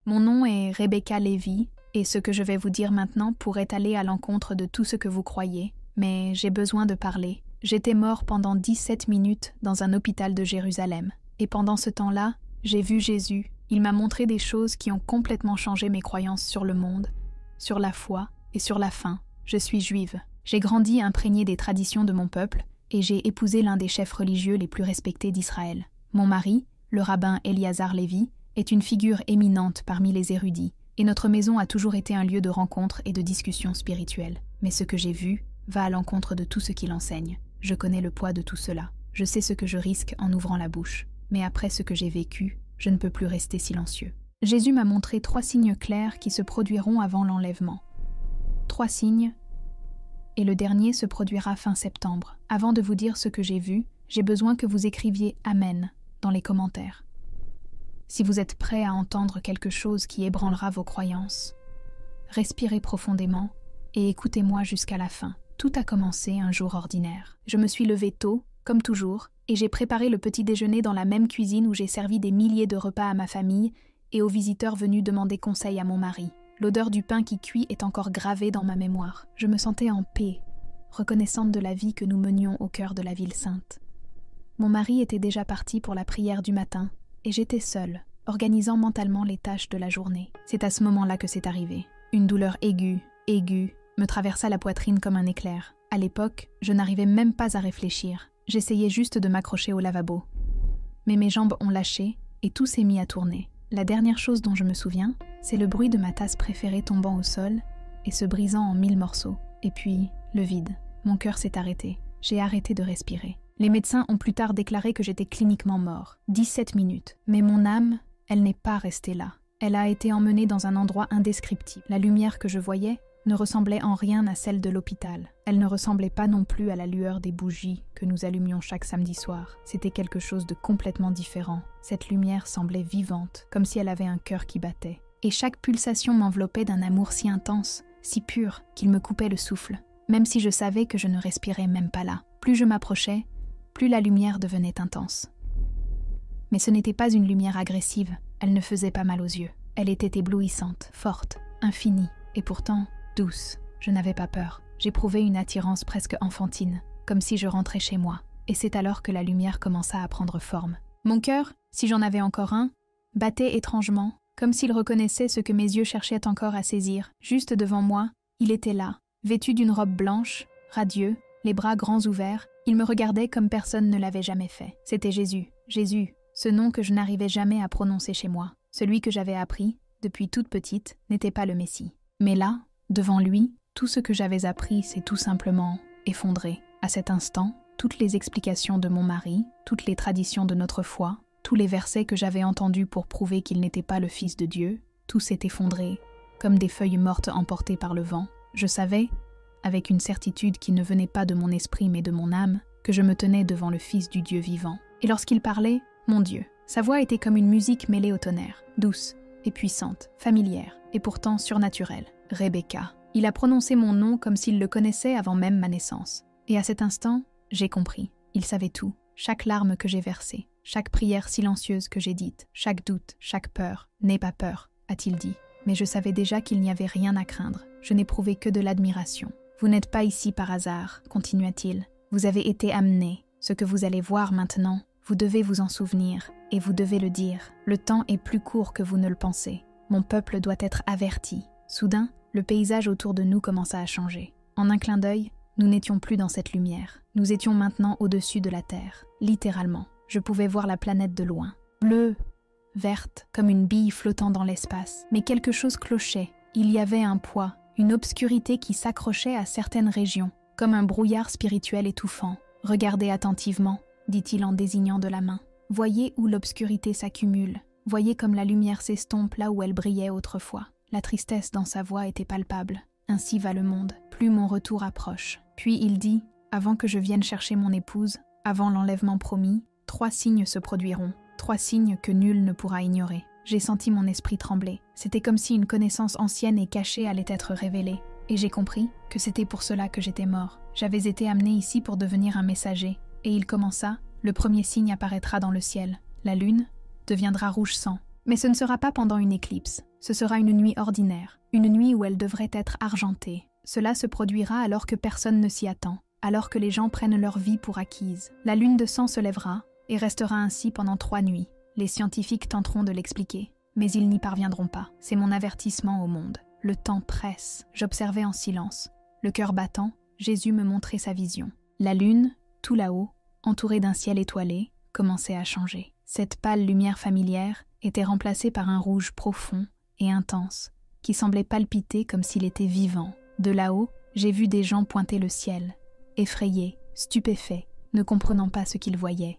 Mon nom est Rebecca Levy, et ce que je vais vous dire maintenant pourrait aller à l'encontre de tout ce que vous croyez, mais j'ai besoin de parler. J'étais mort pendant 17 minutes dans un hôpital de Jérusalem, et pendant ce temps-là, j'ai vu Jésus. Il m'a montré des choses qui ont complètement changé mes croyances sur le monde, sur la foi et sur la fin. Je suis juive. J'ai grandi imprégnée des traditions de mon peuple, et j'ai épousé l'un des chefs religieux les plus respectés d'Israël. Mon mari, le rabbin Eliezer Lévi, est une figure éminente parmi les érudits, et notre maison a toujours été un lieu de rencontre et de discussion spirituelle. Mais ce que j'ai vu va à l'encontre de tout ce qu'il enseigne. Je connais le poids de tout cela. Je sais ce que je risque en ouvrant la bouche. Mais après ce que j'ai vécu, je ne peux plus rester silencieux. Jésus m'a montré 3 signes clairs qui se produiront avant l'enlèvement. 3 signes, et le dernier se produira fin septembre. Avant de vous dire ce que j'ai vu, j'ai besoin que vous écriviez « Amen » dans les commentaires. Si vous êtes prêt à entendre quelque chose qui ébranlera vos croyances, respirez profondément et écoutez-moi jusqu'à la fin. Tout a commencé un jour ordinaire. Je me suis levée tôt, comme toujours, et j'ai préparé le petit déjeuner dans la même cuisine où j'ai servi des milliers de repas à ma famille et aux visiteurs venus demander conseil à mon mari. L'odeur du pain qui cuit est encore gravée dans ma mémoire. Je me sentais en paix, reconnaissante de la vie que nous menions au cœur de la ville sainte. Mon mari était déjà parti pour la prière du matin, et j'étais seule, organisant mentalement les tâches de la journée. C'est à ce moment-là que c'est arrivé. Une douleur aiguë, me traversa la poitrine comme un éclair. À l'époque, je n'arrivais même pas à réfléchir. J'essayais juste de m'accrocher au lavabo. Mais mes jambes ont lâché, et tout s'est mis à tourner. La dernière chose dont je me souviens, c'est le bruit de ma tasse préférée tombant au sol et se brisant en 1000 morceaux. Et puis, le vide. Mon cœur s'est arrêté. J'ai arrêté de respirer. Les médecins ont plus tard déclaré que j'étais cliniquement mort. 17 minutes. Mais mon âme, elle n'est pas restée là. Elle a été emmenée dans un endroit indescriptible. La lumière que je voyais ne ressemblait en rien à celle de l'hôpital. Elle ne ressemblait pas non plus à la lueur des bougies que nous allumions chaque samedi soir. C'était quelque chose de complètement différent. Cette lumière semblait vivante, comme si elle avait un cœur qui battait. Et chaque pulsation m'enveloppait d'un amour si intense, si pur, qu'il me coupait le souffle. Même si je savais que je ne respirais même pas là. Plus je m'approchais, plus la lumière devenait intense. Mais ce n'était pas une lumière agressive, elle ne faisait pas mal aux yeux. Elle était éblouissante, forte, infinie, et pourtant douce. Je n'avais pas peur. J'éprouvais une attirance presque enfantine, comme si je rentrais chez moi. Et c'est alors que la lumière commença à prendre forme. Mon cœur, si j'en avais encore un, battait étrangement, comme s'il reconnaissait ce que mes yeux cherchaient encore à saisir. Juste devant moi, il était là, vêtu d'une robe blanche, radieux, les bras grands ouverts. Il me regardait comme personne ne l'avait jamais fait. C'était Jésus. Jésus, ce nom que je n'arrivais jamais à prononcer chez moi. Celui que j'avais appris, depuis toute petite, n'était pas le Messie. Mais là, devant lui, tout ce que j'avais appris s'est tout simplement effondré. À cet instant, toutes les explications de mon mari, toutes les traditions de notre foi, tous les versets que j'avais entendus pour prouver qu'il n'était pas le Fils de Dieu, tout s'est effondré, comme des feuilles mortes emportées par le vent. Je savais, avec une certitude qui ne venait pas de mon esprit mais de mon âme, que je me tenais devant le Fils du Dieu vivant. Et lorsqu'il parlait, mon Dieu, sa voix était comme une musique mêlée au tonnerre, douce et puissante, familière et pourtant surnaturelle. Rebecca. Il a prononcé mon nom comme s'il le connaissait avant même ma naissance. Et à cet instant, j'ai compris. Il savait tout. Chaque larme que j'ai versée, chaque prière silencieuse que j'ai dite, chaque doute, chaque peur. « N'aie pas peur », a-t-il dit. Mais je savais déjà qu'il n'y avait rien à craindre. Je n'éprouvais que de l'admiration. « Vous n'êtes pas ici par hasard », continua-t-il. « Vous avez été amené. Ce que vous allez voir maintenant, vous devez vous en souvenir, et vous devez le dire. Le temps est plus court que vous ne le pensez. Mon peuple doit être averti. » Soudain, le paysage autour de nous commença à changer. En un clin d'œil, nous n'étions plus dans cette lumière. Nous étions maintenant au-dessus de la terre, littéralement. Je pouvais voir la planète de loin. Bleue, verte, comme une bille flottant dans l'espace. Mais quelque chose clochait. Il y avait un poids, une obscurité qui s'accrochait à certaines régions, comme un brouillard spirituel étouffant. « Regardez attentivement », dit-il en désignant de la main. « Voyez où l'obscurité s'accumule. Voyez comme la lumière s'estompe là où elle brillait autrefois. » La tristesse dans sa voix était palpable. Ainsi va le monde, plus mon retour approche. Puis il dit, avant que je vienne chercher mon épouse, avant l'enlèvement promis, 3 signes se produiront, 3 signes que nul ne pourra ignorer. J'ai senti mon esprit trembler. C'était comme si une connaissance ancienne et cachée allait être révélée. Et j'ai compris que c'était pour cela que j'étais mort. J'avais été amené ici pour devenir un messager. Et il commença, le premier signe apparaîtra dans le ciel. La lune deviendra rouge sang. Mais ce ne sera pas pendant une éclipse. Ce sera une nuit ordinaire, une nuit où elle devrait être argentée. Cela se produira alors que personne ne s'y attend, alors que les gens prennent leur vie pour acquise. La lune de sang se lèvera et restera ainsi pendant 3 nuits. Les scientifiques tenteront de l'expliquer, mais ils n'y parviendront pas. C'est mon avertissement au monde. Le temps presse. J'observais en silence. Le cœur battant, Jésus me montrait sa vision. La lune, tout là-haut, entourée d'un ciel étoilé, commençait à changer. Cette pâle lumière familière était remplacée par un rouge profond et intense, qui semblait palpiter comme s'il était vivant. De là-haut, j'ai vu des gens pointer le ciel, effrayés, stupéfaits, ne comprenant pas ce qu'ils voyaient.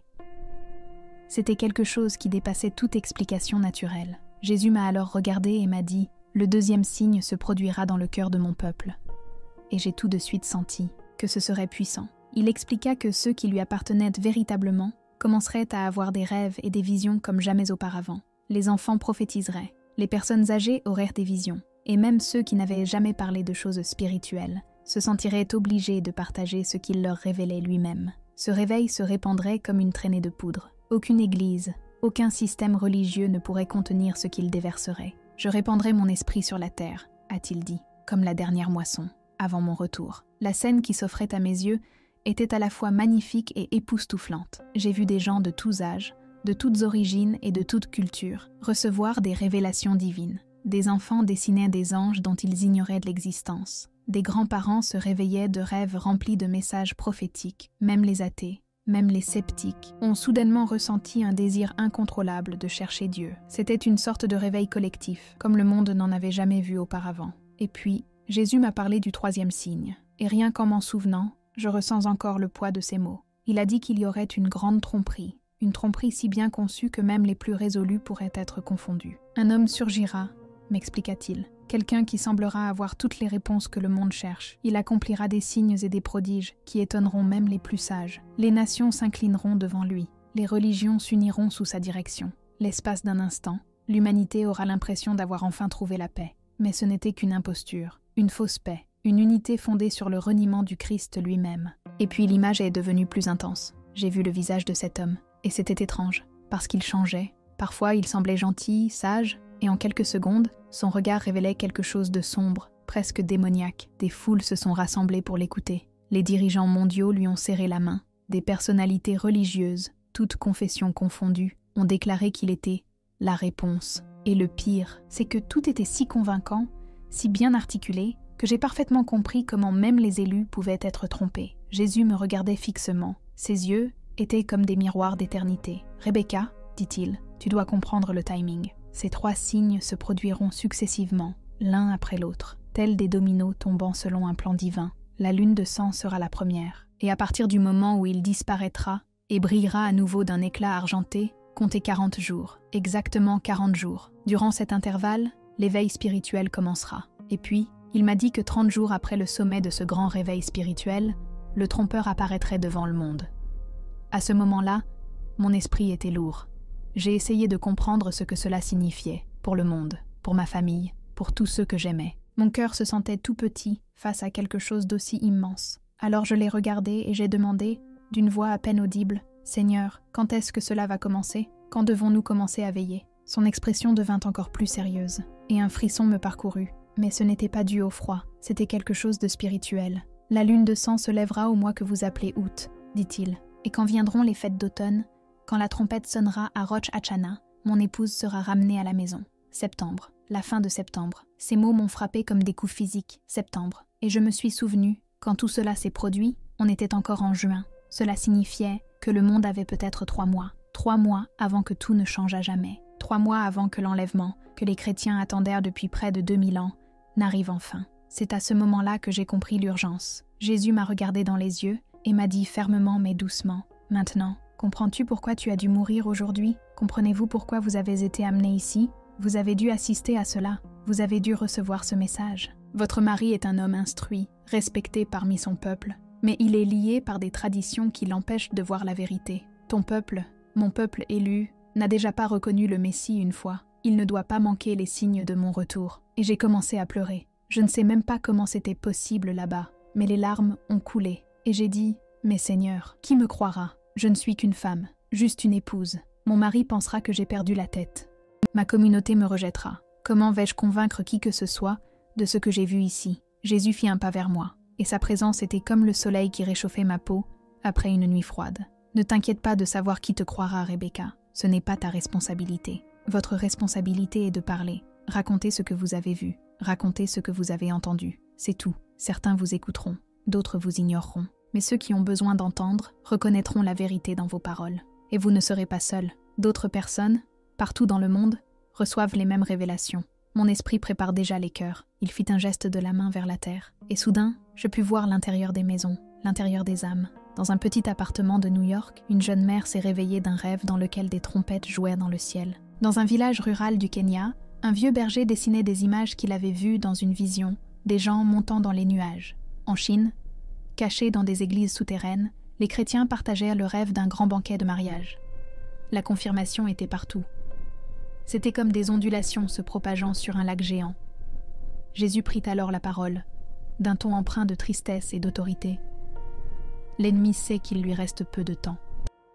C'était quelque chose qui dépassait toute explication naturelle. Jésus m'a alors regardé et m'a dit « Le 2e signe se produira dans le cœur de mon peuple. » Et j'ai tout de suite senti que ce serait puissant. Il expliqua que ceux qui lui appartenaient véritablement commenceraient à avoir des rêves et des visions comme jamais auparavant. Les enfants prophétiseraient, les personnes âgées auraient des visions, et même ceux qui n'avaient jamais parlé de choses spirituelles se sentiraient obligés de partager ce qu'il leur révélait lui-même. Ce réveil se répandrait comme une traînée de poudre. Aucune église, aucun système religieux ne pourrait contenir ce qu'il déverserait. « Je répandrai mon esprit sur la terre », a-t-il dit, comme la dernière moisson, avant mon retour. La scène qui s'offrait à mes yeux était à la fois magnifique et époustouflante. J'ai vu des gens de tous âges, de toutes origines et de toutes cultures, recevoir des révélations divines. Des enfants dessinaient des anges dont ils ignoraient de l'existence. Des grands-parents se réveillaient de rêves remplis de messages prophétiques. Même les athées, même les sceptiques, ont soudainement ressenti un désir incontrôlable de chercher Dieu. C'était une sorte de réveil collectif, comme le monde n'en avait jamais vu auparavant. Et puis, Jésus m'a parlé du 3e signe, et rien qu'en m'en souvenant, je ressens encore le poids de ces mots. Il a dit qu'il y aurait une grande tromperie si bien conçue que même les plus résolus pourraient être confondus. Un homme surgira, m'expliqua-t-il, quelqu'un qui semblera avoir toutes les réponses que le monde cherche. Il accomplira des signes et des prodiges qui étonneront même les plus sages. Les nations s'inclineront devant lui, les religions s'uniront sous sa direction. L'espace d'un instant, l'humanité aura l'impression d'avoir enfin trouvé la paix. Mais ce n'était qu'une imposture, une fausse paix, une unité fondée sur le reniement du Christ lui-même. Et puis l'image est devenue plus intense. J'ai vu le visage de cet homme, et c'était étrange, parce qu'il changeait. Parfois il semblait gentil, sage, et en quelques secondes, son regard révélait quelque chose de sombre, presque démoniaque. Des foules se sont rassemblées pour l'écouter. Les dirigeants mondiaux lui ont serré la main. Des personnalités religieuses, toutes confessions confondues, ont déclaré qu'il était la réponse. Et le pire, c'est que tout était si convaincant, si bien articulé, que j'ai parfaitement compris comment même les élus pouvaient être trompés. Jésus me regardait fixement. Ses yeux étaient comme des miroirs d'éternité. « Rebecca, dit-il, tu dois comprendre le timing. Ces 3 signes se produiront successivement, l'un après l'autre, tels des dominos tombant selon un plan divin. La lune de sang sera la première. Et à partir du moment où il disparaîtra et brillera à nouveau d'un éclat argenté, comptez 40 jours, exactement 40 jours. Durant cet intervalle, l'éveil spirituel commencera. Et puis, il m'a dit que 30 jours après le sommet de ce grand réveil spirituel, le trompeur apparaîtrait devant le monde. À ce moment-là, mon esprit était lourd. J'ai essayé de comprendre ce que cela signifiait, pour le monde, pour ma famille, pour tous ceux que j'aimais. Mon cœur se sentait tout petit face à quelque chose d'aussi immense. Alors je l'ai regardé et j'ai demandé, d'une voix à peine audible, « Seigneur, quand est-ce que cela va commencer? Quand devons-nous commencer à veiller ?» Son expression devint encore plus sérieuse, et un frisson me parcourut. Mais ce n'était pas dû au froid, c'était quelque chose de spirituel. « La lune de sang se lèvera au mois que vous appelez août, dit-il, et quand viendront les fêtes d'automne, quand la trompette sonnera à Roch Hachana, mon épouse sera ramenée à la maison. Septembre, la fin de septembre. Ces mots m'ont frappé comme des coups physiques. Septembre. Et je me suis souvenu, quand tout cela s'est produit, on était encore en juin. Cela signifiait que le monde avait peut-être 3 mois. 3 mois avant que tout ne change à jamais. 3 mois avant que l'enlèvement, que les chrétiens attendèrent depuis près de 2000 ans, n'arrive enfin. C'est à ce moment-là que j'ai compris l'urgence. Jésus m'a regardé dans les yeux et m'a dit fermement mais doucement, « Maintenant, comprends-tu pourquoi tu as dû mourir aujourd'hui? Comprenez-vous pourquoi vous avez été amené ici? Vous avez dû assister à cela. Vous avez dû recevoir ce message. Votre mari est un homme instruit, respecté parmi son peuple, mais il est lié par des traditions qui l'empêchent de voir la vérité. Ton peuple, mon peuple élu, n'a déjà pas reconnu le Messie une fois. Il ne doit pas manquer les signes de mon retour. » Et j'ai commencé à pleurer. Je ne sais même pas comment c'était possible là-bas, mais les larmes ont coulé. Et j'ai dit, « Mais Seigneur, qui me croira? Je ne suis qu'une femme, juste une épouse. Mon mari pensera que j'ai perdu la tête. Ma communauté me rejettera. Comment vais-je convaincre qui que ce soit de ce que j'ai vu ici ? Jésus fit un pas vers moi, et sa présence était comme le soleil qui réchauffait ma peau après une nuit froide. Ne t'inquiète pas de savoir qui te croira, Rebecca. Ce n'est pas ta responsabilité. Votre responsabilité est de parler. Racontez ce que vous avez vu. Racontez ce que vous avez entendu. C'est tout. Certains vous écouteront, d'autres vous ignoreront. Mais ceux qui ont besoin d'entendre reconnaîtront la vérité dans vos paroles. Et vous ne serez pas seul. D'autres personnes, partout dans le monde, reçoivent les mêmes révélations. Mon esprit prépare déjà les cœurs. Il fit un geste de la main vers la terre. Et soudain, je pus voir l'intérieur des maisons, l'intérieur des âmes. Dans un petit appartement de New York, une jeune mère s'est réveillée d'un rêve dans lequel des trompettes jouaient dans le ciel. Dans un village rural du Kenya, un vieux berger dessinait des images qu'il avait vues dans une vision, des gens montant dans les nuages. En Chine, cachés dans des églises souterraines, les chrétiens partageaient le rêve d'un grand banquet de mariage. La confirmation était partout. C'était comme des ondulations se propageant sur un lac géant. Jésus prit alors la parole, d'un ton empreint de tristesse et d'autorité. L'ennemi sait qu'il lui reste peu de temps.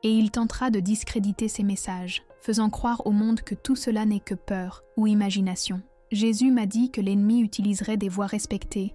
Et il tentera de discréditer ces messages, faisant croire au monde que tout cela n'est que peur ou imagination. Jésus m'a dit que l'ennemi utiliserait des voix respectées,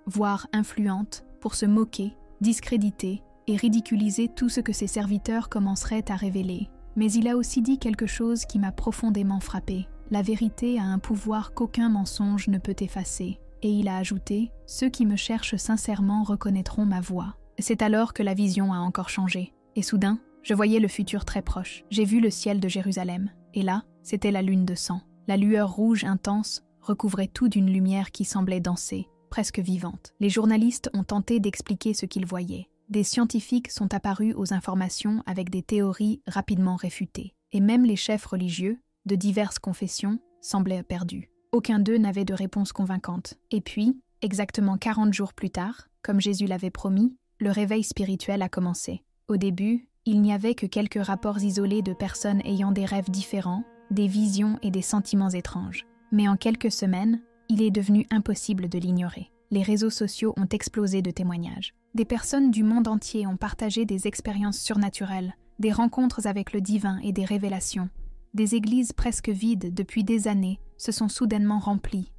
voire influentes, pour se moquer, discréditer et ridiculiser tout ce que ses serviteurs commenceraient à révéler. Mais il a aussi dit quelque chose qui m'a profondément frappée. La vérité a un pouvoir qu'aucun mensonge ne peut effacer. Et il a ajouté « Ceux qui me cherchent sincèrement reconnaîtront ma voix ». C'est alors que la vision a encore changé. Et soudain, je voyais le futur très proche. J'ai vu le ciel de Jérusalem. Et là, c'était la lune de sang. La lueur rouge intense recouvrait tout d'une lumière qui semblait danser, presque vivante. Les journalistes ont tenté d'expliquer ce qu'ils voyaient. Des scientifiques sont apparus aux informations avec des théories rapidement réfutées. Et même les chefs religieux, de diverses confessions, semblaient perdus. Aucun d'eux n'avait de réponse convaincante. Et puis, exactement 40 jours plus tard, comme Jésus l'avait promis, le réveil spirituel a commencé. Au début, il n'y avait que quelques rapports isolés de personnes ayant des rêves différents, des visions et des sentiments étranges. Mais en quelques semaines, il est devenu impossible de l'ignorer. Les réseaux sociaux ont explosé de témoignages. Des personnes du monde entier ont partagé des expériences surnaturelles, des rencontres avec le divin et des révélations. Des églises presque vides depuis des années se sont soudainement remplies.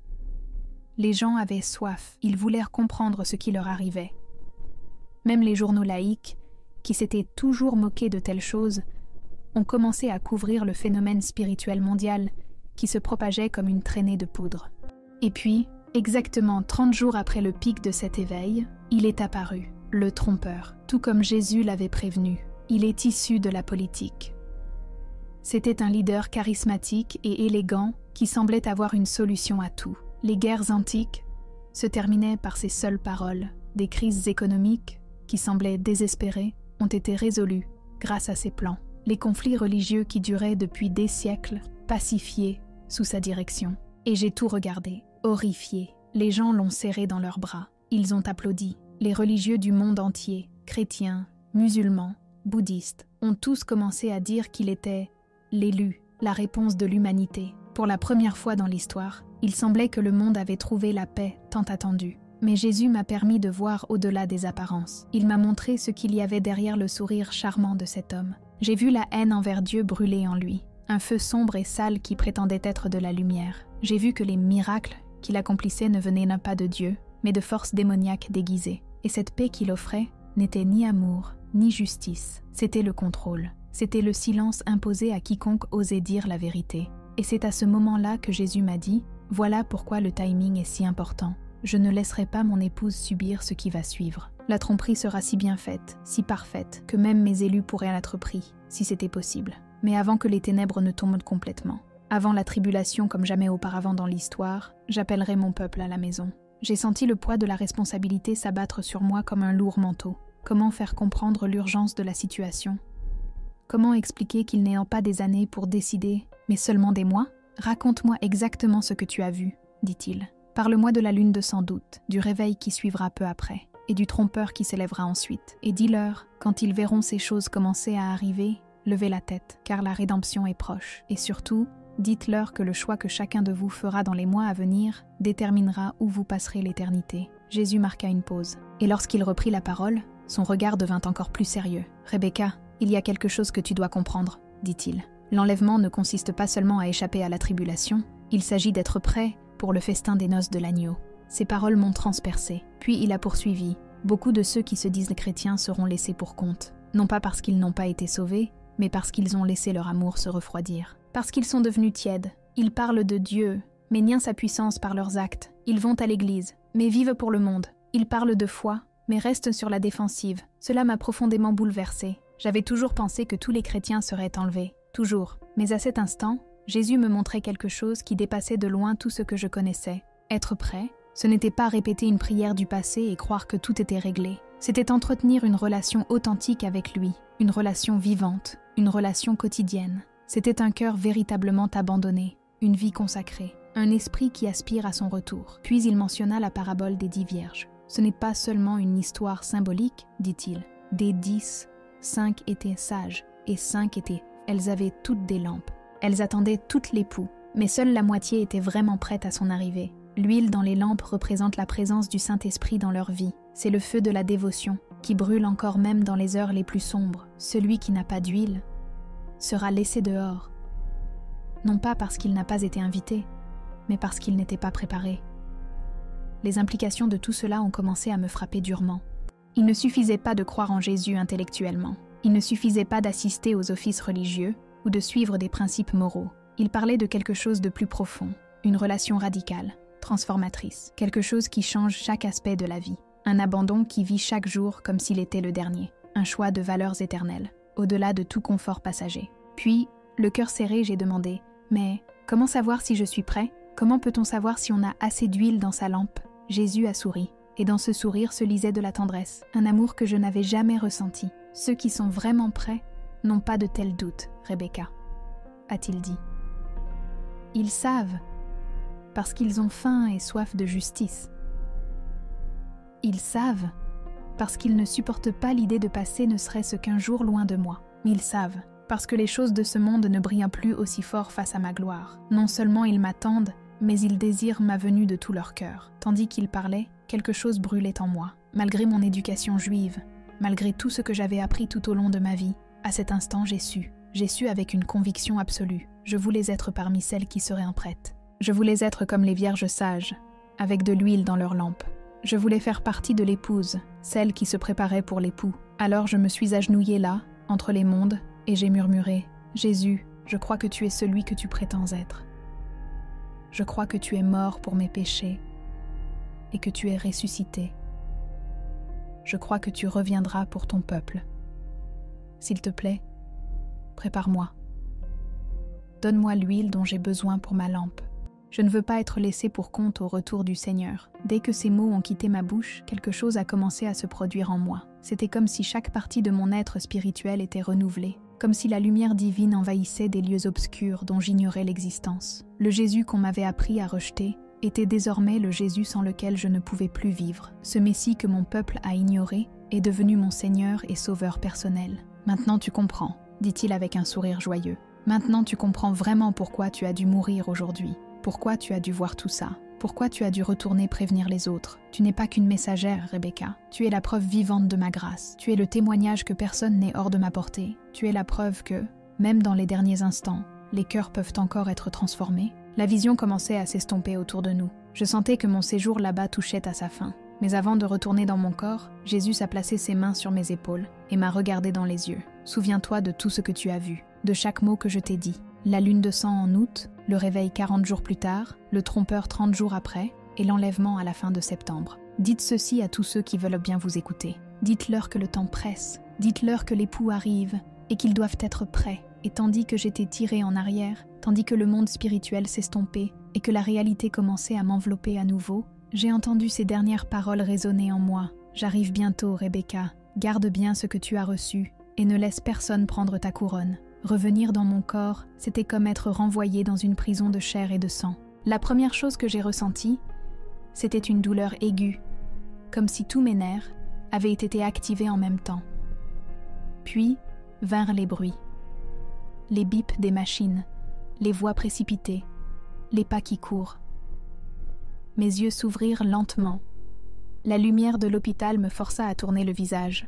Les gens avaient soif, ils voulaient comprendre ce qui leur arrivait. Même les journaux laïques, qui s'étaient toujours moqués de telles choses, ont commencé à couvrir le phénomène spirituel mondial qui se propageait comme une traînée de poudre. Et puis, exactement 30 jours après le pic de cet éveil, il est apparu, le trompeur, tout comme Jésus l'avait prévenu. Il est issu de la politique. C'était un leader charismatique et élégant qui semblait avoir une solution à tout. Les guerres antiques se terminaient par ces seules paroles. Des crises économiques, qui semblaient désespérées, ont été résolues grâce à ses plans. Les conflits religieux qui duraient depuis des siècles, pacifiés sous sa direction. Et j'ai tout regardé, horrifié. Les gens l'ont serré dans leurs bras. Ils ont applaudi. Les religieux du monde entier, chrétiens, musulmans, bouddhistes, ont tous commencé à dire qu'il était l'élu, la réponse de l'humanité. Pour la première fois dans l'histoire, il semblait que le monde avait trouvé la paix tant attendue. Mais Jésus m'a permis de voir au-delà des apparences. Il m'a montré ce qu'il y avait derrière le sourire charmant de cet homme. J'ai vu la haine envers Dieu brûler en lui, un feu sombre et sale qui prétendait être de la lumière. J'ai vu que les miracles qu'il accomplissait ne venaient pas de Dieu, mais de forces démoniaques déguisées. Et cette paix qu'il offrait n'était ni amour, ni justice. C'était le contrôle. C'était le silence imposé à quiconque osait dire la vérité. Et c'est à ce moment-là que Jésus m'a dit « Voilà pourquoi le timing est si important. Je ne laisserai pas mon épouse subir ce qui va suivre. La tromperie sera si bien faite, si parfaite, que même mes élus pourraient en être pris, si c'était possible. Mais avant que les ténèbres ne tombent complètement, avant la tribulation comme jamais auparavant dans l'histoire, j'appellerai mon peuple à la maison. » J'ai senti le poids de la responsabilité s'abattre sur moi comme un lourd manteau. Comment faire comprendre l'urgence de la situation ? Comment expliquer qu'il n'est pas des années pour décider, mais seulement des mois ? Raconte-moi exactement ce que tu as vu, dit-il. Parle-moi de la lune de sans doute, du réveil qui suivra peu après, et du trompeur qui s'élèvera ensuite. Et dis-leur, quand ils verront ces choses commencer à arriver, levez la tête, car la rédemption est proche. Et surtout, dites-leur que le choix que chacun de vous fera dans les mois à venir déterminera où vous passerez l'éternité. Jésus marqua une pause. Et lorsqu'il reprit la parole, son regard devint encore plus sérieux. « Rebecca, il y a quelque chose que tu dois comprendre, dit-il. L'enlèvement ne consiste pas seulement à échapper à la tribulation, Il s'agit d'être prêt pour le festin des noces de l'agneau. » Ces paroles m'ont transpercé. Puis il a poursuivi. « Beaucoup de ceux qui se disent chrétiens seront laissés pour compte. Non pas parce qu'ils n'ont pas été sauvés, mais parce qu'ils ont laissé leur amour se refroidir. Parce qu'ils sont devenus tièdes. Ils parlent de Dieu, mais nient sa puissance par leurs actes. Ils vont à l'église, mais vivent pour le monde. Ils parlent de foi, mais restent sur la défensive. Cela m'a profondément bouleversée. J'avais toujours pensé que tous les chrétiens seraient enlevés. Toujours. Mais à cet instant, Jésus me montrait quelque chose qui dépassait de loin tout ce que je connaissais. Être prêt, ce n'était pas répéter une prière du passé et croire que tout était réglé. C'était entretenir une relation authentique avec lui, une relation vivante, une relation quotidienne. C'était un cœur véritablement abandonné, une vie consacrée, un esprit qui aspire à son retour. Puis il mentionna la parabole des 10 vierges. Ce n'est pas seulement une histoire symbolique, dit-il. Des 10, 5 étaient sages, et 5 étaient. Elles avaient toutes des lampes. Elles attendaient toutes l'époux, mais seule la moitié était vraiment prête à son arrivée. L'huile dans les lampes représente la présence du Saint-Esprit dans leur vie. C'est le feu de la dévotion, qui brûle encore même dans les heures les plus sombres. Celui qui n'a pas d'huile sera laissé dehors. Non pas parce qu'il n'a pas été invité, mais parce qu'il n'était pas préparé. Les implications de tout cela ont commencé à me frapper durement. Il ne suffisait pas de croire en Jésus intellectuellement. Il ne suffisait pas d'assister aux offices religieux ou de suivre des principes moraux. Il parlait de quelque chose de plus profond, une relation radicale, transformatrice, quelque chose qui change chaque aspect de la vie, un abandon qui vit chaque jour comme s'il était le dernier, un choix de valeurs éternelles, au-delà de tout confort passager. Puis, le cœur serré, j'ai demandé « Mais comment savoir si je suis prêt ? Comment peut-on savoir si on a assez d'huile dans sa lampe ?» Jésus a souri, et dans ce sourire se lisait de la tendresse, un amour que je n'avais jamais ressenti. « Ceux qui sont vraiment prêts n'ont pas de tels doutes, Rebecca, » a-t-il dit. Ils savent, parce qu'ils ont faim et soif de justice. Ils savent, parce qu'ils ne supportent pas l'idée de passer ne serait-ce qu'un jour loin de moi. Ils savent, parce que les choses de ce monde ne brillent plus aussi fort face à ma gloire. Non seulement ils m'attendent, mais ils désirent ma venue de tout leur cœur. Tandis qu'ils parlaient, quelque chose brûlait en moi. Malgré mon éducation juive, malgré tout ce que j'avais appris tout au long de ma vie, à cet instant j'ai su. J'ai su avec une conviction absolue. Je voulais être parmi celles qui seraient prêtes. Je voulais être comme les vierges sages, avec de l'huile dans leurs lampes. Je voulais faire partie de l'épouse, celle qui se préparait pour l'époux. Alors je me suis agenouillée là, entre les mondes, et j'ai murmuré « Jésus, je crois que tu es celui que tu prétends être. Je crois que tu es mort pour mes péchés et que tu es ressuscité. Je crois que tu reviendras pour ton peuple. S'il te plaît, prépare-moi. Donne-moi l'huile dont j'ai besoin pour ma lampe. Je ne veux pas être laissé pour compte au retour du Seigneur. » Dès que ces mots ont quitté ma bouche, quelque chose a commencé à se produire en moi. C'était comme si chaque partie de mon être spirituel était renouvelée, comme si la lumière divine envahissait des lieux obscurs dont j'ignorais l'existence. Le Jésus qu'on m'avait appris à rejeter était désormais le Jésus sans lequel je ne pouvais plus vivre. Ce Messie que mon peuple a ignoré est devenu mon Seigneur et Sauveur personnel. « Maintenant tu comprends », dit-il avec un sourire joyeux. « Maintenant tu comprends vraiment pourquoi tu as dû mourir aujourd'hui. Pourquoi tu as dû voir tout ça? Pourquoi tu as dû retourner prévenir les autres? Tu n'es pas qu'une messagère, Rebecca. Tu es la preuve vivante de ma grâce. Tu es le témoignage que personne n'est hors de ma portée. Tu es la preuve que, même dans les derniers instants, les cœurs peuvent encore être transformés. » La vision commençait à s'estomper autour de nous. Je sentais que mon séjour là-bas touchait à sa fin. Mais avant de retourner dans mon corps, Jésus a placé ses mains sur mes épaules et m'a regardé dans les yeux. « Souviens-toi de tout ce que tu as vu, de chaque mot que je t'ai dit. La lune de sang en août, le réveil 40 jours plus tard, le trompeur 30 jours après, et l'enlèvement à la fin de septembre. Dites ceci à tous ceux qui veulent bien vous écouter. Dites-leur que le temps presse, dites-leur que l'époux arrive et qu'ils doivent être prêts. Et tandis que j'étais tirée en arrière, tandis que le monde spirituel s'estompait et que la réalité commençait à m'envelopper à nouveau, j'ai entendu ces dernières paroles résonner en moi. J'arrive bientôt, Rebecca. Garde bien ce que tu as reçu et ne laisse personne prendre ta couronne. Revenir dans mon corps, c'était comme être renvoyé dans une prison de chair et de sang. La première chose que j'ai ressentie, c'était une douleur aiguë, comme si tous mes nerfs avaient été activés en même temps. Puis vinrent les bruits, les bips des machines, les voix précipitées, les pas qui courent. Mes yeux s'ouvrirent lentement. La lumière de l'hôpital me força à tourner le visage.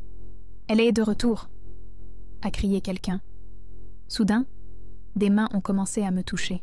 « Elle est de retour !» a crié quelqu'un. Soudain, des mains ont commencé à me toucher.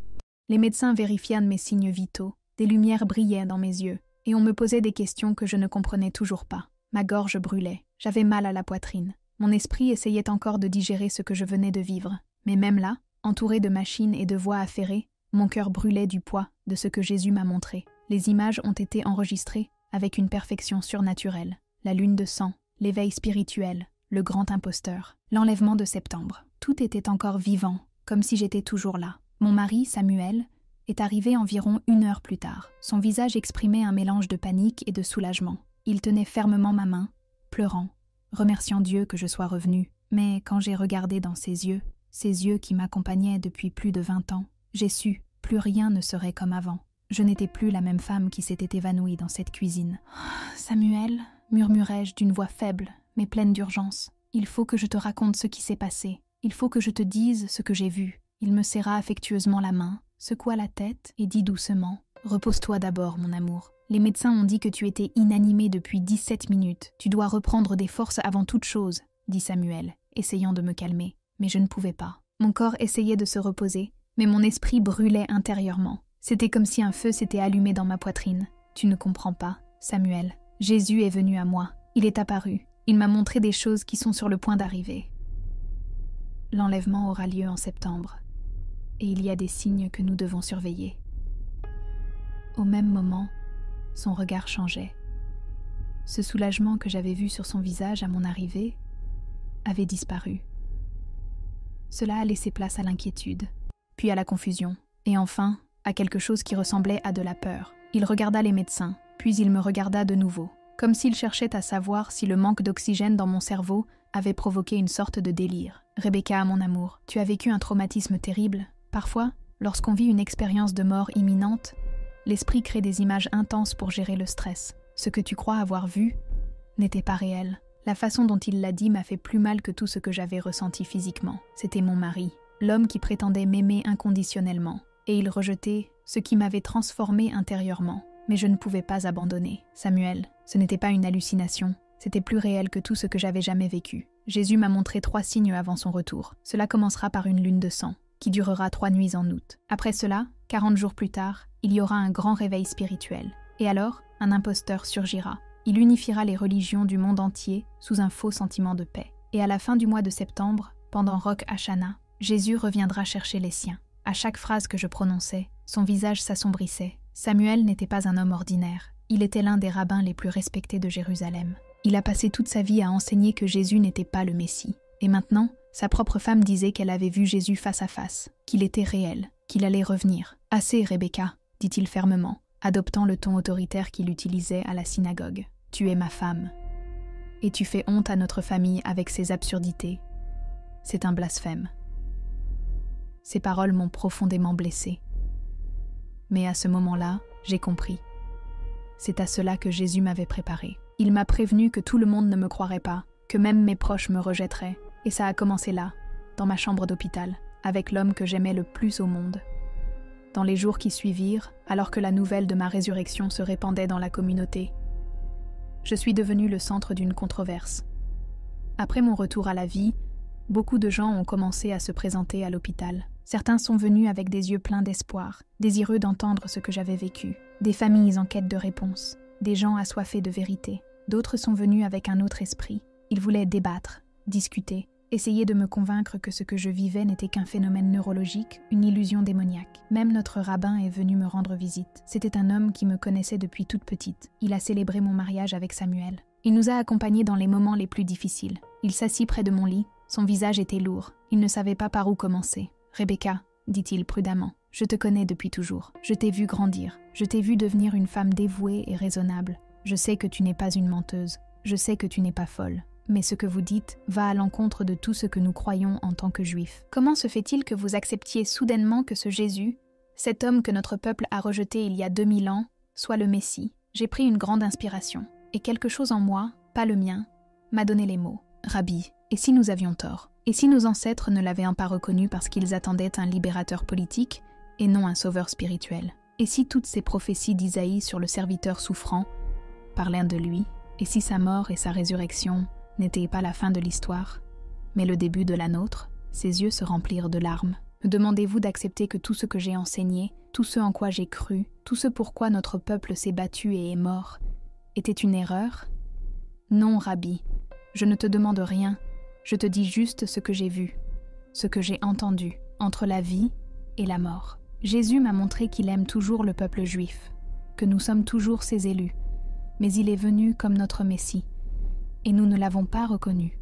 Les médecins vérifièrent mes signes vitaux, des lumières brillaient dans mes yeux, et on me posait des questions que je ne comprenais toujours pas. Ma gorge brûlait, j'avais mal à la poitrine. Mon esprit essayait encore de digérer ce que je venais de vivre, mais même là, entouré de machines et de voix affairées, mon cœur brûlait du poids de ce que Jésus m'a montré. Les images ont été enregistrées avec une perfection surnaturelle. La lune de sang, l'éveil spirituel, le grand imposteur, l'enlèvement de septembre. Tout était encore vivant, comme si j'étais toujours là. Mon mari, Samuel, est arrivé environ 1 heure plus tard. Son visage exprimait un mélange de panique et de soulagement. Il tenait fermement ma main, pleurant, remerciant Dieu que je sois revenue. Mais quand j'ai regardé dans ses yeux qui m'accompagnaient depuis plus de 20 ans, j'ai su, plus rien ne serait comme avant. Je n'étais plus la même femme qui s'était évanouie dans cette cuisine. « Samuel » murmurai-je d'une voix faible, mais pleine d'urgence. « Il faut que je te raconte ce qui s'est passé. Il faut que je te dise ce que j'ai vu. » Il me serra affectueusement la main, secoua la tête et dit doucement « Repose-toi d'abord, mon amour. Les médecins ont dit que tu étais inanimé depuis 17 minutes. Tu dois reprendre des forces avant toute chose, » dit Samuel, essayant de me calmer. Mais je ne pouvais pas. Mon corps essayait de se reposer, mais mon esprit brûlait intérieurement. C'était comme si un feu s'était allumé dans ma poitrine. Tu ne comprends pas, Samuel. Jésus est venu à moi. Il est apparu. Il m'a montré des choses qui sont sur le point d'arriver. L'enlèvement aura lieu en septembre. Et il y a des signes que nous devons surveiller. Au même moment, son regard changeait. Ce soulagement que j'avais vu sur son visage à mon arrivée avait disparu. Cela a laissé place à l'inquiétude, puis à la confusion, et enfin à quelque chose qui ressemblait à de la peur. Il regarda les médecins, puis il me regarda de nouveau, comme s'il cherchait à savoir si le manque d'oxygène dans mon cerveau avait provoqué une sorte de délire. « Rebecca, mon amour, tu as vécu un traumatisme terrible. Parfois, lorsqu'on vit une expérience de mort imminente, l'esprit crée des images intenses pour gérer le stress. Ce que tu crois avoir vu n'était pas réel. La façon dont il l'a dit m'a fait plus mal que tout ce que j'avais ressenti physiquement. C'était mon mari, l'homme qui prétendait m'aimer inconditionnellement, et il rejetait ce qui m'avait transformé intérieurement. Mais je ne pouvais pas abandonner. Samuel, ce n'était pas une hallucination, c'était plus réel que tout ce que j'avais jamais vécu. Jésus m'a montré 3 signes avant son retour. Cela commencera par une lune de sang, qui durera 3 nuits en août. Après cela, 40 jours plus tard, il y aura un grand réveil spirituel. Et alors, un imposteur surgira. Il unifiera les religions du monde entier sous un faux sentiment de paix. Et à la fin du mois de septembre, pendant Rosh Hashanah, Jésus reviendra chercher les siens. À chaque phrase que je prononçais, son visage s'assombrissait. Samuel n'était pas un homme ordinaire. Il était l'un des rabbins les plus respectés de Jérusalem. Il a passé toute sa vie à enseigner que Jésus n'était pas le Messie. Et maintenant, sa propre femme disait qu'elle avait vu Jésus face à face, qu'il était réel, qu'il allait revenir. « Assez, Rebecca », dit-il fermement, adoptant le ton autoritaire qu'il utilisait à la synagogue. « Tu es ma femme. Et tu fais honte à notre famille avec ces absurdités. C'est un blasphème. » Ces paroles m'ont profondément blessée. Mais à ce moment-là, j'ai compris. C'est à cela que Jésus m'avait préparé. Il m'a prévenu que tout le monde ne me croirait pas, que même mes proches me rejetteraient. Et ça a commencé là, dans ma chambre d'hôpital, avec l'homme que j'aimais le plus au monde. Dans les jours qui suivirent, alors que la nouvelle de ma résurrection se répandait dans la communauté, je suis devenue le centre d'une controverse. Après mon retour à la vie, beaucoup de gens ont commencé à se présenter à l'hôpital. Certains sont venus avec des yeux pleins d'espoir, désireux d'entendre ce que j'avais vécu. Des familles en quête de réponses, des gens assoiffés de vérité. D'autres sont venus avec un autre esprit. Ils voulaient débattre, discuter, essayer de me convaincre que ce que je vivais n'était qu'un phénomène neurologique, une illusion démoniaque. Même notre rabbin est venu me rendre visite. C'était un homme qui me connaissait depuis toute petite. Il a célébré mon mariage avec Samuel. Il nous a accompagnés dans les moments les plus difficiles. Il s'assit près de mon lit. Son visage était lourd. Il ne savait pas par où commencer. « Rebecca, dit-il prudemment, je te connais depuis toujours. Je t'ai vu grandir. Je t'ai vu devenir une femme dévouée et raisonnable. Je sais que tu n'es pas une menteuse. Je sais que tu n'es pas folle. Mais ce que vous dites va à l'encontre de tout ce que nous croyons en tant que juifs. Comment se fait-il que vous acceptiez soudainement que ce Jésus, cet homme que notre peuple a rejeté il y a 2000 ans, soit le Messie ? J'ai pris une grande inspiration. Et quelque chose en moi, pas le mien, m'a donné les mots. Rabbi, et si nous avions tort ? Et si nos ancêtres ne l'avaient pas reconnu parce qu'ils attendaient un libérateur politique et non un sauveur spirituel? Et si toutes ces prophéties d'Isaïe sur le serviteur souffrant parlaient de lui? Et si sa mort et sa résurrection n'étaient pas la fin de l'histoire, mais le début de la nôtre? Ses yeux se remplirent de larmes. Me demandez-vous d'accepter que tout ce que j'ai enseigné, tout ce en quoi j'ai cru, tout ce pourquoi notre peuple s'est battu et est mort, était une erreur? Non, Rabbi, je ne te demande rien, je te dis juste ce que j'ai vu, ce que j'ai entendu, entre la vie et la mort. Jésus m'a montré qu'il aime toujours le peuple juif, que nous sommes toujours ses élus, mais il est venu comme notre Messie, et nous ne l'avons pas reconnu.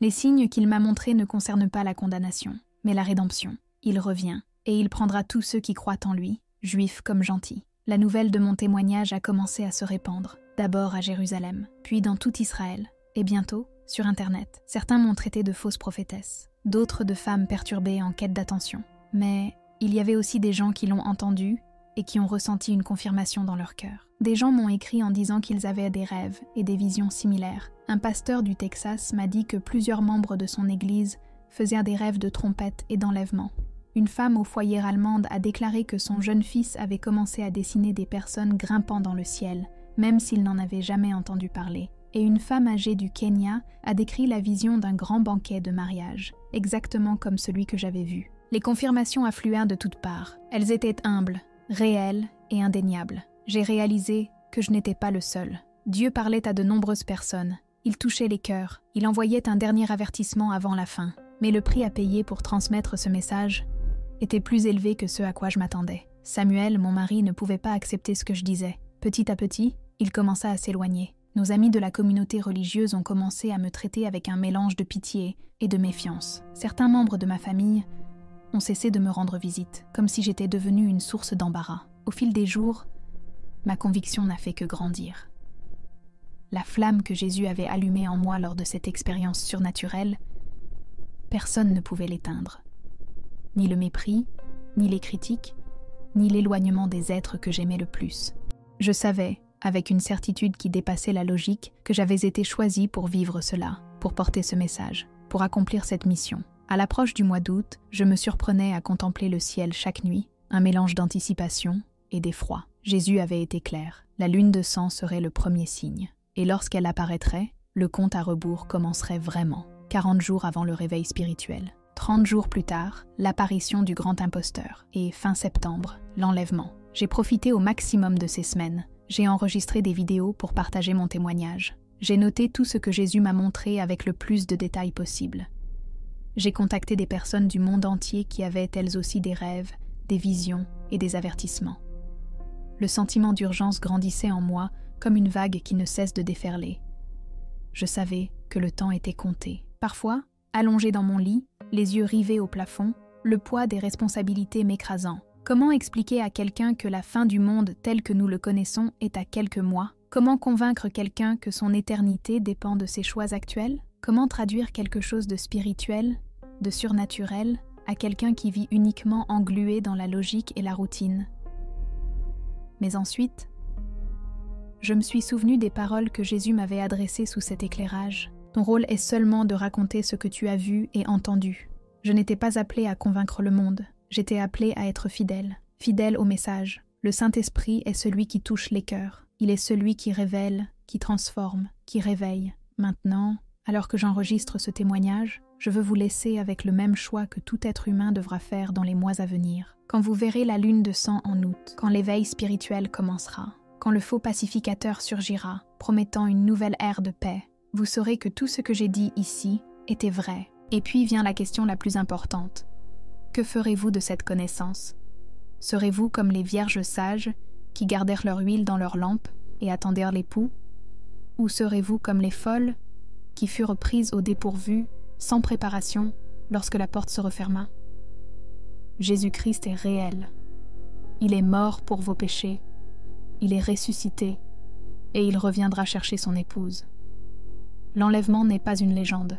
Les signes qu'il m'a montrés ne concernent pas la condamnation, mais la rédemption. Il revient, et il prendra tous ceux qui croient en lui, juifs comme gentils. La nouvelle de mon témoignage a commencé à se répandre, d'abord à Jérusalem, puis dans tout Israël, et bientôt, sur Internet. Certains m'ont traité de fausse prophétesse, d'autres de femmes perturbées en quête d'attention. Mais il y avait aussi des gens qui l'ont entendu et qui ont ressenti une confirmation dans leur cœur. Des gens m'ont écrit en disant qu'ils avaient des rêves et des visions similaires. Un pasteur du Texas m'a dit que plusieurs membres de son église faisaient des rêves de trompettes et d'enlèvement. Une femme au foyer allemande a déclaré que son jeune fils avait commencé à dessiner des personnes grimpant dans le ciel, même s'il n'en avait jamais entendu parler. Et une femme âgée du Kenya a décrit la vision d'un grand banquet de mariage, exactement comme celui que j'avais vu. Les confirmations affluèrent de toutes parts. Elles étaient humbles, réelles et indéniables. J'ai réalisé que je n'étais pas le seul. Dieu parlait à de nombreuses personnes. Il touchait les cœurs. Il envoyait un dernier avertissement avant la fin. Mais le prix à payer pour transmettre ce message était plus élevé que ce à quoi je m'attendais. Samuel, mon mari, ne pouvait pas accepter ce que je disais. Petit à petit, il commença à s'éloigner. Nos amis de la communauté religieuse ont commencé à me traiter avec un mélange de pitié et de méfiance. Certains membres de ma famille ont cessé de me rendre visite, comme si j'étais devenue une source d'embarras. Au fil des jours, ma conviction n'a fait que grandir. La flamme que Jésus avait allumée en moi lors de cette expérience surnaturelle, personne ne pouvait l'éteindre. Ni le mépris, ni les critiques, ni l'éloignement des êtres que j'aimais le plus. Je savais, avec une certitude qui dépassait la logique, que j'avais été choisie pour vivre cela, pour porter ce message, pour accomplir cette mission. À l'approche du mois d'août, je me surprenais à contempler le ciel chaque nuit, un mélange d'anticipation et d'effroi. Jésus avait été clair, la lune de sang serait le premier signe. Et lorsqu'elle apparaîtrait, le compte à rebours commencerait vraiment, 40 jours avant le réveil spirituel. 30 jours plus tard, l'apparition du grand imposteur, et fin septembre, l'enlèvement. J'ai profité au maximum de ces semaines. J'ai enregistré des vidéos pour partager mon témoignage. J'ai noté tout ce que Jésus m'a montré avec le plus de détails possible. J'ai contacté des personnes du monde entier qui avaient elles aussi des rêves, des visions et des avertissements. Le sentiment d'urgence grandissait en moi comme une vague qui ne cesse de déferler. Je savais que le temps était compté. Parfois, allongé dans mon lit, les yeux rivés au plafond, le poids des responsabilités m'écrasant. Comment expliquer à quelqu'un que la fin du monde tel que nous le connaissons est à quelques mois? Comment convaincre quelqu'un que son éternité dépend de ses choix actuels? Comment traduire quelque chose de spirituel, de surnaturel, à quelqu'un qui vit uniquement englué dans la logique et la routine? Mais ensuite, je me suis souvenu des paroles que Jésus m'avait adressées sous cet éclairage. Ton rôle est seulement de raconter ce que tu as vu et entendu. Je n'étais pas appelée à convaincre le monde. J'étais appelée à être fidèle, fidèle au message. Le Saint-Esprit est celui qui touche les cœurs. Il est celui qui révèle, qui transforme, qui réveille. Maintenant, alors que j'enregistre ce témoignage, je veux vous laisser avec le même choix que tout être humain devra faire dans les mois à venir. Quand vous verrez la lune de sang en août, quand l'éveil spirituel commencera, quand le faux pacificateur surgira, promettant une nouvelle ère de paix, vous saurez que tout ce que j'ai dit ici était vrai. Et puis vient la question la plus importante. Que ferez-vous de cette connaissance? Serez-vous comme les vierges sages qui gardèrent leur huile dans leurs lampes et attendirent l'époux? Ou serez-vous comme les folles qui furent prises au dépourvu, sans préparation, lorsque la porte se referma? Jésus-Christ est réel. Il est mort pour vos péchés. Il est ressuscité et il reviendra chercher son épouse. L'enlèvement n'est pas une légende.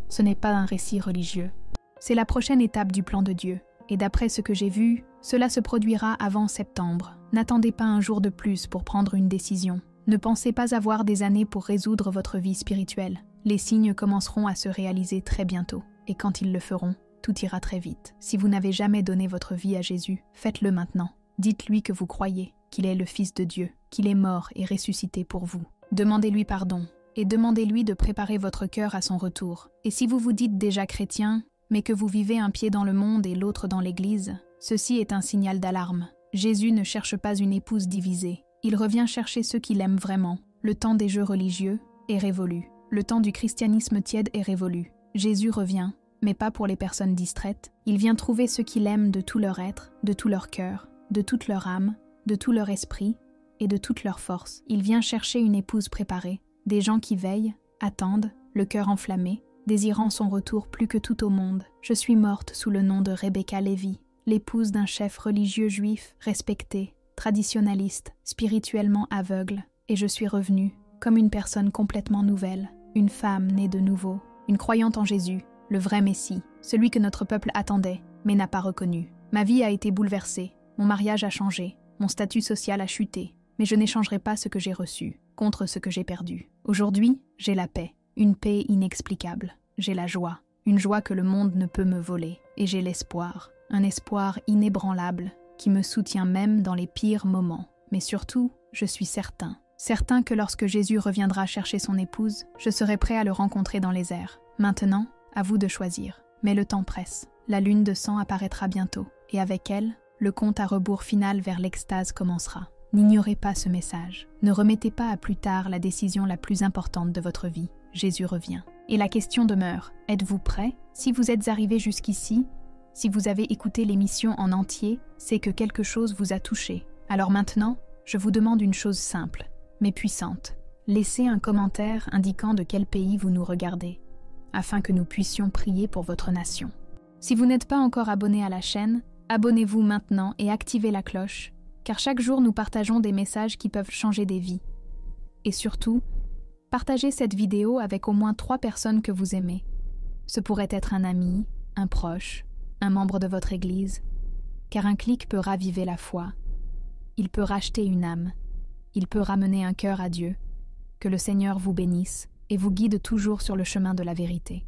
Ce n'est pas un récit religieux. C'est la prochaine étape du plan de Dieu. Et d'après ce que j'ai vu, cela se produira avant septembre. N'attendez pas un jour de plus pour prendre une décision. Ne pensez pas avoir des années pour résoudre votre vie spirituelle. Les signes commenceront à se réaliser très bientôt. Et quand ils le feront, tout ira très vite. Si vous n'avez jamais donné votre vie à Jésus, faites-le maintenant. Dites-lui que vous croyez, qu'il est le Fils de Dieu, qu'il est mort et ressuscité pour vous. Demandez-lui pardon. Et demandez-lui de préparer votre cœur à son retour. Et si vous vous dites déjà chrétien, mais que vous vivez un pied dans le monde et l'autre dans l'Église, ceci est un signal d'alarme. Jésus ne cherche pas une épouse divisée. Il revient chercher ceux qui l'aiment vraiment. Le temps des jeux religieux est révolu. Le temps du christianisme tiède est révolu. Jésus revient, mais pas pour les personnes distraites. Il vient trouver ceux qui l'aiment de tout leur être, de tout leur cœur, de toute leur âme, de tout leur esprit et de toute leur force. Il vient chercher une épouse préparée, des gens qui veillent, attendent, le cœur enflammé, désirant son retour plus que tout au monde. Je suis morte sous le nom de Rebecca Levy, l'épouse d'un chef religieux juif respecté, traditionnaliste, spirituellement aveugle, et je suis revenue comme une personne complètement nouvelle, une femme née de nouveau, une croyante en Jésus, le vrai Messie, celui que notre peuple attendait, mais n'a pas reconnu. Ma vie a été bouleversée, mon mariage a changé, mon statut social a chuté, mais je n'échangerai pas ce que j'ai reçu contre ce que j'ai perdu. Aujourd'hui, j'ai la paix, une paix inexplicable. J'ai la joie, une joie que le monde ne peut me voler, et j'ai l'espoir, un espoir inébranlable qui me soutient même dans les pires moments. Mais surtout, je suis certain que lorsque Jésus reviendra chercher son épouse, je serai prêt à le rencontrer dans les airs. Maintenant, à vous de choisir. Mais le temps presse. La lune de sang apparaîtra bientôt, et avec elle, le compte à rebours final vers l'extase commencera. N'ignorez pas ce message. Ne remettez pas à plus tard la décision la plus importante de votre vie. Jésus revient. Et la question demeure, êtes-vous prêt? Si vous êtes arrivé jusqu'ici, si vous avez écouté l'émission en entier, c'est que quelque chose vous a touché. Alors maintenant, je vous demande une chose simple, mais puissante. Laissez un commentaire indiquant de quel pays vous nous regardez, afin que nous puissions prier pour votre nation. Si vous n'êtes pas encore abonné à la chaîne, abonnez-vous maintenant et activez la cloche, car chaque jour nous partageons des messages qui peuvent changer des vies. Et surtout, partagez cette vidéo avec au moins 3 personnes que vous aimez. Ce pourrait être un ami, un proche, un membre de votre église, car un clic peut raviver la foi. Il peut racheter une âme. Il peut ramener un cœur à Dieu. Que le Seigneur vous bénisse et vous guide toujours sur le chemin de la vérité.